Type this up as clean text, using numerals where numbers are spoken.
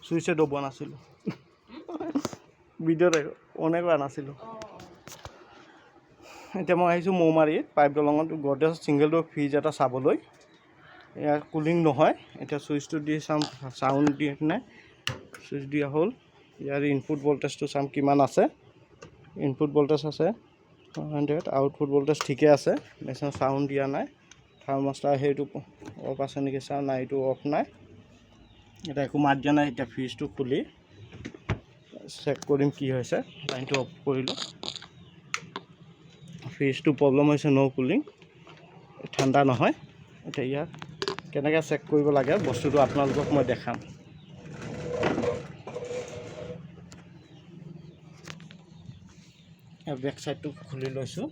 চুইচে দবোৱা নাছিলোঁ ভিডিঅ'ত অনেক আনাছিলোঁ এতিয়া মই আহিছোঁ মৌমাৰীত পাইপ দলঙত গডৰেজ ছিংগল ড'ৰ ফ্ৰিজ এটা চাবলৈ ইয়াৰ কুলিং নহয় এতিয়া চুইচটো দি চাম চাউণ্ড দিয়ে নাই চুইচ দিয়া হ'ল ইয়াৰ ইনপুট ভল্টেজটো চাম কিমান আছে ইনপুট ভল্টেজ আছে 100 আউটপুট ভল্টেজ ঠিকে আছে মেচিন চাউণ্ড দিয়া নাই থাৰ্মোষ্টাৰ সেইটো অফ আছে নেকি চাওঁ নাই এইটো অফ নাই এটা একো মাত দিয়া নাই এতিয়া ফ্ৰিজটো খুলি চেক কৰিম কি হৈছে লাইনটো অফ কৰিলোঁ ফ্ৰিজটো প্ৰব্লেম হৈছে ন' কুলিং ঠাণ্ডা নহয় এতিয়া ইয়াত কেনেকৈ চেক কৰিব লাগে বস্তুটো আপোনালোকক মই দেখাম বেক চাইডটো খুলি লৈছোঁ